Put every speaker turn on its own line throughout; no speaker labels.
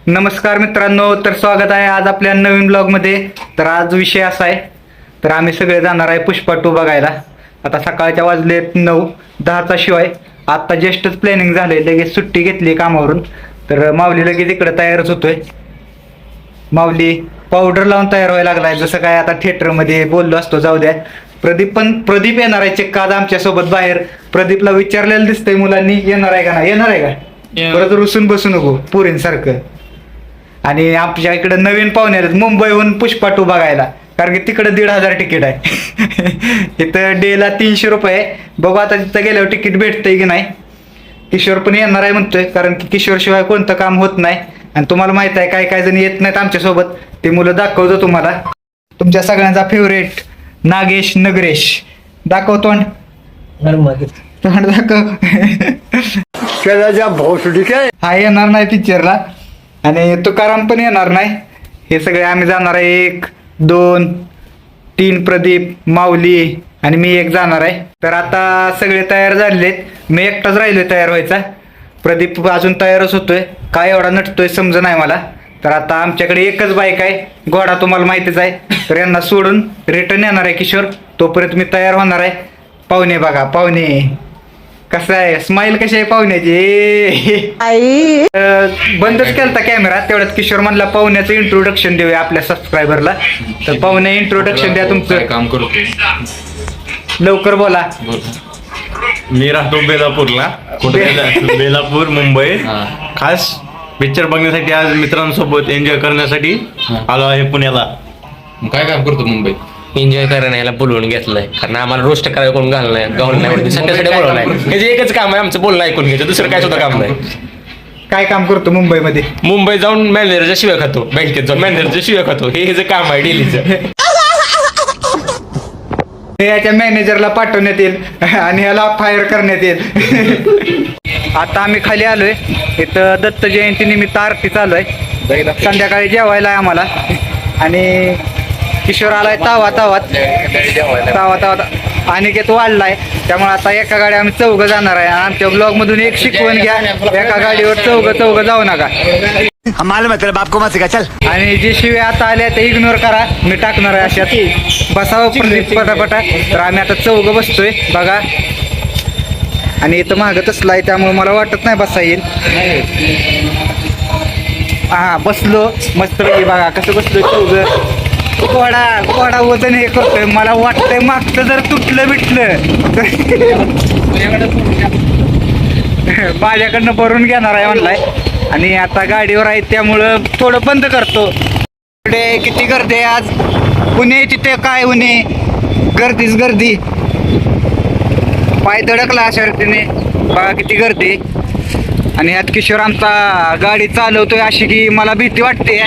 नमस्कार मित्रांनो, तर स्वागत आहे आज आपल्या नवीन ब्लॉगमध्ये. तर आज विषय असा आहे, तर आम्ही सगळे जाणार आहे पुष्पा 2 बघायला. आता सकाळच्या वाजलेत 9, 10चा शिवाय आत्ता जस्टच प्लॅनिंग झालंय, लगेच सुट्टी घेतली कामावरून. तर माऊली लगेच इकडे तयारच होतोय. माऊली पावडर लावून तयार व्हायला लागलाय, जसं काय आता थिएटरमध्ये बोललो असतो. जाऊ द्या, प्रदीप येणार आहे चक्क आज आमच्यासोबत बाहेर. प्रदीपला विचारलेलं दिसतंय मुलांनी, येणार आहे का नाही, येणार आहे का, परत रुसून बसू नको पुरींसारखं. आणि आमच्या इकडे नवीन पाहुणे आहेत मुंबईहून पुष्पा 2 बघायला, कारण की तिकडे 1,500 तिकीट आहे. इथं डेला 300 रुपये. बघू आता तिथं गेल्यावर तिकीट भेटतंय की नाही. किशोर पण येणार आहे म्हणतोय, कारण की किशोर शिवाय कोणतं काम होत नाही. आणि तुम्हाला माहित आहे काय काय जण येत नाहीत आमच्यासोबत, ते मुलं दाखवतो तुम्हाला. तुमच्या सगळ्यांचा फेवरेट नागेश नगरेश, दाखव तोंड, तोंड दाखव. हा येणार नाही पिक्चरला, आणि तुकाराम पण येणार नाही. हे सगळे आम्ही जाणार आहे, 1, 2, 3 प्रदीप, माऊली आणि मी एक जाणार आहे. तर आता सगळे तयार झालेत, मी एकटाच राहिलोय तयार व्हायचा. प्रदीप अजून तयारच होतोय, काय एवढा नटतोय समज नाही मला. तर आता आमच्याकडे एकच बाईक आहे, घोडा तुम्हाला माहितीच आहे. तर यांना सोडून रिटर्न येणार आहे किशोर, तोपर्यंत मी तयार होणार आहे. पाहुणे बघा, पाहुणे कसं आहे, स्माइल कशी आहे पाहुण्याची. बंदच केलता कॅमेरा, तेवढ्यात किशोर म्हणला पाहुण्याचं इंट्रोडक्शन देऊया आपल्या सबस्क्रायबरला. तर पाहुणे इंट्रोडक्शन द्या तुमचं.
काम करतो,
लवकर बोला.
मी राहतो बेलापूरला, बेलापूर मुंबई. खास पिक्चर बघण्यासाठी आज मित्रांसोबत एन्जॉय करण्यासाठी आलो आहे पुण्याला.
काय काम करतो मुंबईत? एन्जॉय करायला याला बोलवून घेतलंय, कारण आम्हाला रोस्ट करायला कोण घालणार नाही, संध्यासाठी बोलवलाय. म्हणजे एकच काम आहे आमचं, बोलणं ऐकून घ्यायचं, दुसरं काय सुद्धा काम नाही.
काय काम करतो मुंबईमध्ये?
मुंबईत जाऊन मॅनेजरच्या शिव्या खातो, बँकेत जाऊन मॅनेजरच्या शिव्या खातो, हे ह्याचं काम आहे डेलीचं.
याच्या मॅनेजरला पाठवण्यात येईल आणि याला फायर करण्यात येईल. आता आम्ही खाली आलोय, इथं दत्त जयंती निमित्त आरती चालू आहे. संध्याकाळी जेवायला आहे आम्हाला. आणि किशोर आलाय तावात अनिकेत वाढलाय. त्यामुळे आता एका गाडी आम्ही 4 जाणार आहे. आमच्या ब्लॉग मधून एक शिकवण घ्या, एका गाडीवर 4 जाऊ नका.
बाप को मत सिखा, चल.
आणि जे शिव्या आता आल्या ते इग्नोर करा, मी टाकणार आहे अशात. बसावं प्रदीप पटापटा. तर आम्ही आता 4 बसतोय बघा. आणि इथं मागं तसलं आहे, त्यामुळे मला वाटत नाही बसा येईल. हा बसलो मस्त बघा कसं बसलोय 4. घोडा वजन हे करतोय, मला वाटतंय मागचं जर तुटलं बिटलं माझ्याकडनं भरून घेणार आहे म्हणलाय. आणि आता गाडीवर आहे त्यामुळं थोडं बंद करतो. इकडे किती गर्दी आहे आज, पुणे तिथे काय उन्हे, गर्दीच गर्दी. पाय धडकला अशा रीतीने, बघा किती गर्दी. आणि यात किशोर आमचा गाडी चालवतोय अशी की मला भीती वाटते,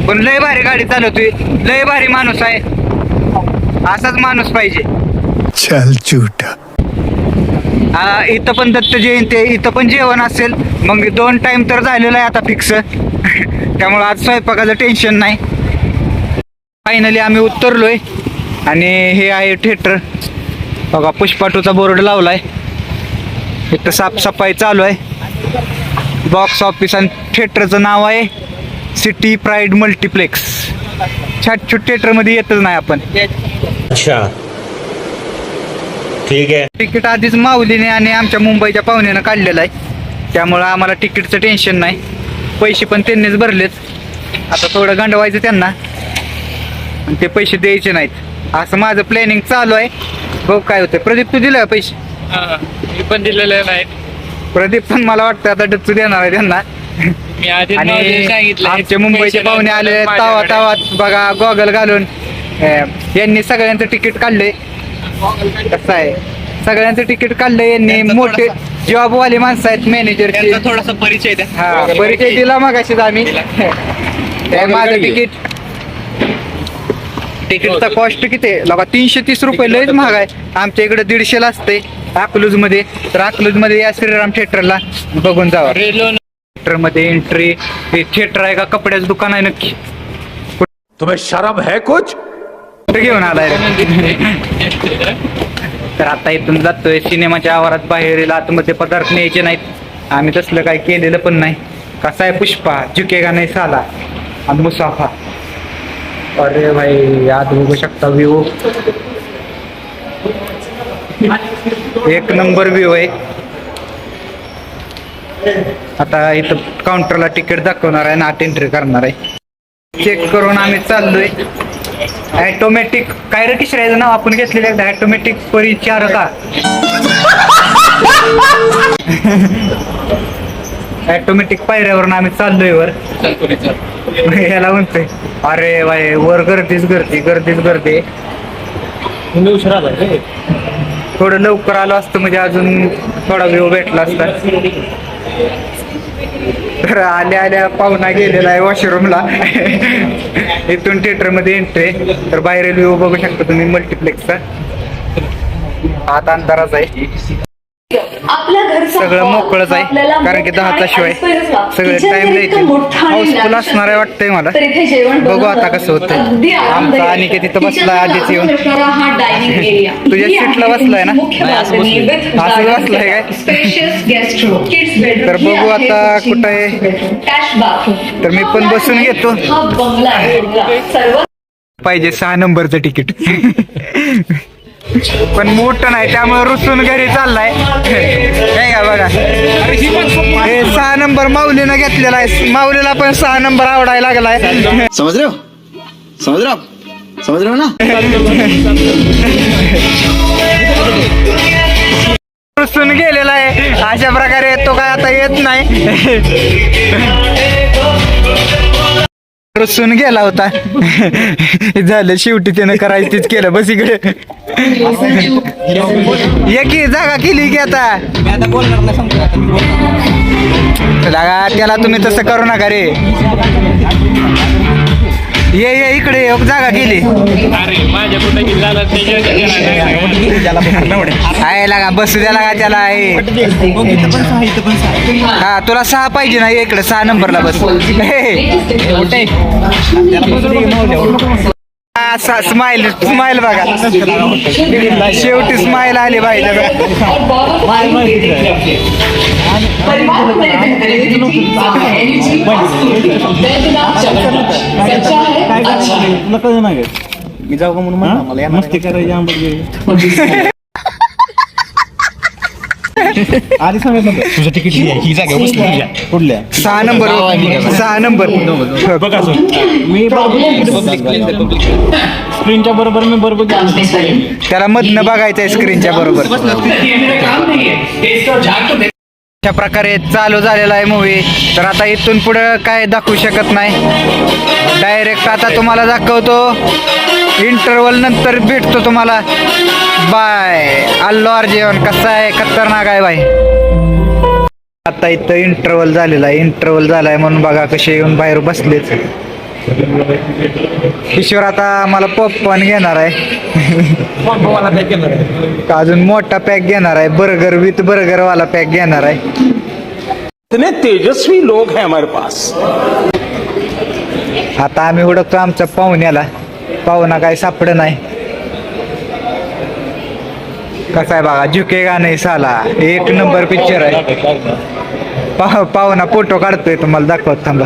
पण लय भारी गाडी चालवतोय, लय भारी माणूस आहे. असाच माणूस पाहिजे.
चल झूठा.
इथं पण दत्त जयंती आहे, इथं पण जेवण असेल. मग 2 टाइम तर झालेलं आहे आता फिक्स. त्यामुळं आज स्वयंपाकाचं टेन्शन नाही. फायनली आम्ही उतरलोय आणि हे आहे थिएटर बघा. पुष्पा 2चा बोर्ड लावलाय, इथं साफसफाई चालू आहे. बॉक्स ऑफिस आणि थिएटरचं नाव आहे सिटी प्राईड मल्टिप्लेक्स. छाट थिएटर मध्ये येतच नाही आपण.
अच्छा ठीक आहे.
तिकीट आधीच माऊलीने आणि आमच्या मुंबईच्या पाहुण्यानं काढलेलं आहे, त्यामुळं आम्हाला तिकीटचं टेन्शन नाही. पैसे पण त्यांनीच भरलेत. आता थोडं गंडवायचं त्यांना आणि ते पैसे द्यायचे नाहीत, असं माझं प्लॅनिंग चालू आहे. बघ काय होतं. प्रदीप तू दिलं पैसे?
मी पण दिलेले नाहीत.
प्रदीप पण मला वाटतं आता डच्चू देणार आहे त्यांना.
मी आधी
आणि
सांगितलं
आमचे मुंबईचे पाहुणे आले तावात बघा गॉगल घालून. यांनी सगळ्यांचं तिकीट काढलंय. कसं आहे, सगळ्यांचं तिकीट काढलंय यांनी. मोठे जॉबवाले माणसं आहेत, मॅनेजरचे.
थोडासा परिचय द्या.
हा परिचय दिला मगाशीच आम्ही. माझं तिकीटचा कॉस्ट किती आहे लगा? 330 रुपये, लयच महाग आहे. आमच्या इकडे 150ला असते अकलूज मध्ये. तर अकलूज मध्ये या श्रीराम थिएटरला बघून जावा. थिएटर मध्ये एंट्री. हे थिएटर आहे का कपड्याचं दुकान आहे नक्की?
तुम्हें शर्म है कुछ?
घेऊन आलाय. तर आता इथून जातोय सिनेमाच्या आवारात बाहेर. आतमध्ये पदार्थ न्यायचे नाहीत, आम्ही तसलं काही केलेलं पण नाही. कसा आहे पुष्पा, झुकेगा नहीं साला आणि मुसाफा. अरे भाई आत बघू शकता व्ह्यू, एक नंबर व्ह्यू आहे. आता इथं काउंटरला तिकीट दाखवणार आहे ना, आत एंट्री करणार आहे. चेक करून आम्ही चाललोय. ऑटोमॅटिक काय रे किशोराचं नाव आपण घेतलेलं एकदा, ऑटोमॅटिक परिचारका. ऑटोमॅटिक पायऱ्यावरून आम्ही चाललोय वर. ह्याला म्हणतोय अरे बाय वर गर्दीच गर्दी गर्दीच गर्दी. थोडं लवकर आलो असतं म्हणजे अजून थोडा व्ह्यू भेटला असता. तर आल्या आल्या पाहुणा गेलेला आहे वॉशरूमला. इथून थिएटर मध्ये एंट्री, तर बाहेर व्ह्यू बघू शकता तुम्ही मल्टिप्लेक्सचा. आत अंधाराच आहे, सगळं मोकळच आहे कारण की 10चा शिवाय सगळे टाइम द्यायचे. हाऊसफुल असणार आहे वाटतंय मला. बघू आता कसं होतं. आमचा आणि की तिथं बसलाय आधीच येऊन. तुझ्या सीटला बसलाय ना, असं बसलाय काय? तर बघू आता कुठं आहे. तर मी पण बसून घेतो. पाहिजे 6 नंबरचं तिकीट. पण मोठं नाही त्यामुळे रुसून घरी चाललाय. काय का बघा, हे 6 नंबर माऊलीनं घेतलेला आहे. माऊलीला पण 6 नंबर आवडायला लागलाय.
समझ रहे हो ना.
रुसून गेलेला आहे. अशा प्रकारे तो काय आता येत नाही. रुसून गेला होता. झालं शेवटी त्यानं करायचीच केलं. बस इकडे एकी जागा केली की आता लागा त्याला तुम्ही तसं करू नका रे. ये इकडे एक जागा केली.
अरे माझ्या कुठे गेला
आहे लागा बसू द्या लागा त्याला. हा तुला 6 पाहिजे ना, इकडे 6 नंबरला बस. स्माइल स्माइल बघा, शेवटी स्माइल आली बाई.
मी जाऊ का म्हणून मला मस्ती करायची. आधी सांगितलं तुझं तिकीट ही जागा कुठल्या
6 नंबर 6 नंबर.
मी स्क्रीनच्या बरोबर मी बरोबर
त्याला मधनं बघायचंय स्क्रीनच्या बरोबर. अशा प्रकारे चालू झालेला आहे मूवी. तर आता इथून पुढे काय दाखवू शकत नाही. डायरेक्ट आता तुम्हाला दाखवतो. इंटरव्हल नंतर भेटतो तुम्हाला. बाय. आल्लो अर्जुन कसा आहे, खतरनाक आहे बाय. आता इथं इंटरव्हल झालेला आहे. इंटरव्हल झालाय म्हणून बघा कसे येऊन बाहेर बसलेच. किशोर आता मला पॉपकॉर्न घेणार आहे. अजून मोठा पॅक घेणार आहे. बर्गर विथ बर्गर वाला पॅक घेणार आहे.
इतने तेजस्वी लोग हैं हमारे पास.
आता आम्ही हुडकतो आमच्या पाहुण्याला. पाहुणा काय सापड नाही. कसा आहे बघा, झुकेगा नहीं साला. एक नंबर पिक्चर आहे. पाहुणा फोटो काढतोय, तुम्हाला दाखवत थांबा.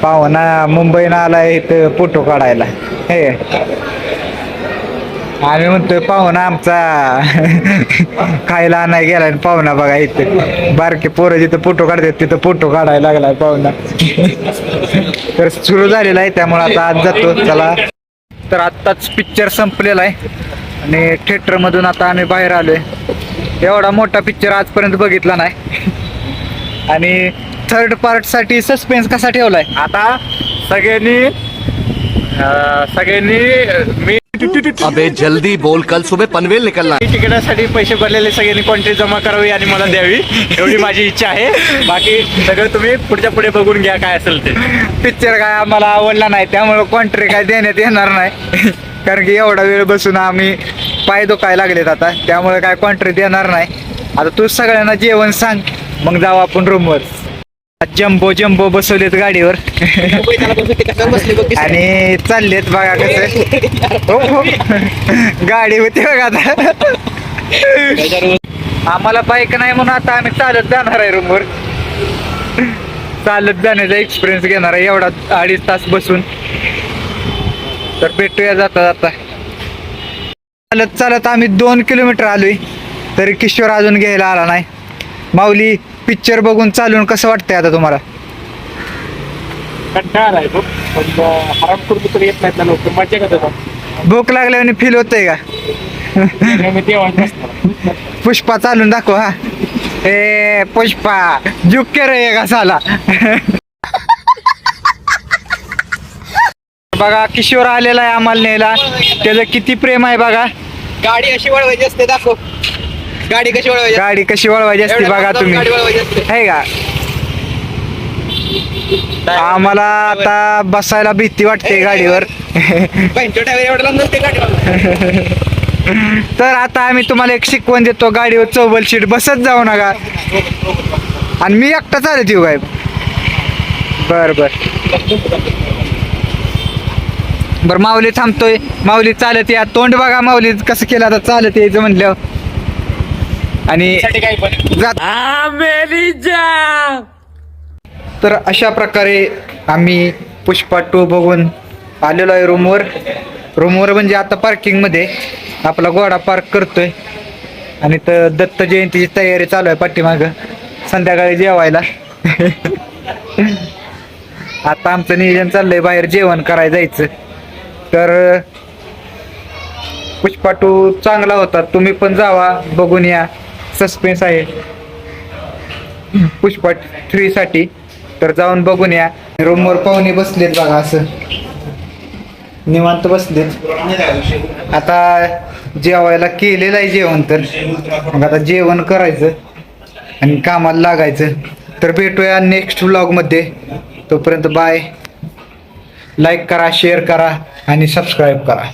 पाहुणा मुंबईनं आलाय इथं फोटो काढायला. हे आम्ही म्हणतोय पाहुणा आमचा खायला नाही गेलाय. पाहुणा बघा इथं बारके पोरं जिथं फोटो काढतात तिथं फोटो काढायला लागलाय पाहुणा. तर सुरू झालेला आहे त्यामुळे आता आज जातो. चला, तर आत्ताच पिक्चर संपलेला आहे आणि थिएटर मधून आता आम्ही बाहेर आलोय. एवढा मोठा पिक्चर आजपर्यंत बघितला नाही. आणि थर्ड पार्ट साठी सस्पेन्स कसा ठेवलाय आता सगळ्यांनी मी
अबे जल्दी बोल, कल सुबह पनवेल निकलना.
तिकिटासाठी पैसे भरलेले सगळ्यांनी क्वांटिटी जमा करावी आणि मला द्यावी, एवढी माझी इच्छा आहे. बाकी सगळं तुम्ही पुढच्या पुढे बघून घ्या काय असेल ते.
पिक्चर काय आम्हाला आवडला नाही त्यामुळे कॉन्ट्री काय देण्यात येणार नाही. कारण की एवढा वेळ बसून आम्ही पाय दुखायला लागलेत आता, त्यामुळे काय कॉन्ट्री देणार नाही. आता तू सगळ्यांना जेवण सांग, मग जाऊ आपण रूमवर. जम्बो जम्बो बसवलेत गाडीवर आणि चाललेत बघा कसं. हो गाडी होती बघा आता. आम्हाला बाईक नाही म्हणून आता आम्ही चालत जाणार आहे रूमवर. चालत जाण्याचा एक्सपिरियन्स घेणार आहे एवढा 2.5 तास बसून. तर भेटूया जाता जाता. चालत चालत आम्ही 2 किलोमीटर आलोय तरी किशोर अजून घ्यायला आला नाही. माऊली, पिक्चर बघून चालून कसं वाटतंय आता तुम्हाला?
कंटाळा आलाय तो पण हराम करून तर येत नाहीत ना लोक मजा करतात
भूक लागल्याने फील होतंय का?
मी तेव्हाच बसणार
पुष्पा चालून दाखव. हा, ए पुष्पा झुक रे का साला. बघा किशोर आलेला आहे आम्हाला न्यायला. त्याचं किती प्रेम आहे बघा.
गाडी अशी वळवायची असते, दाखव गाडी कशी वळवायची.
गाडी कशी वळवायची असते बघा तुम्ही,
गाडी वळवायची असते.
आहे का? आम्हाला आता बसायला भीती वाटते गाडीवर.
पंचो टायर एवढा नसते गाडी.
तर आता आम्ही तुम्हाला एक शिकवण देतो. गाडीवर चौबल सीट बसत जाऊ नका. आणि मी एकटा चालत येऊ काय? बर बर बर. माऊली थांबतोय. माऊली चालत या. तोंड बघा माऊली कसं केलं आता चालत यायचं म्हणलं. आणि
काय पण
जात. तर अशा प्रकारे आम्ही पुष्पा 2 बघून आलेलो आहे रूमवर म्हणजे आता पार्किंगमध्ये आपला घोडा पार्क करतोय. आणि तर दत्त जयंतीची तयारी चालू आहे पाठीमागं संध्याकाळी जेवायला. आता आमचं नियोजन चाललंय बाहेर जेवण करायला जायचं. तर पुष्पा 2 चांगला होता, तुम्ही पण जावा बघून या. सस्पेन्स आहे पुष्पा 3 साठी, तर जाऊन बघून या. रूमवर पाहुणे बसलेत बघा, असं निवांत बसलेत. आता जेवायला केलेलं आहे जेवण, तर मग आता जेवण करायचं आणि कामाला लागायचं. तर भेटूया नेक्स्ट व्लॉगमध्ये. तोपर्यंत बाय. लाईक करा, शेअर करा आणि सबस्क्राईब करा.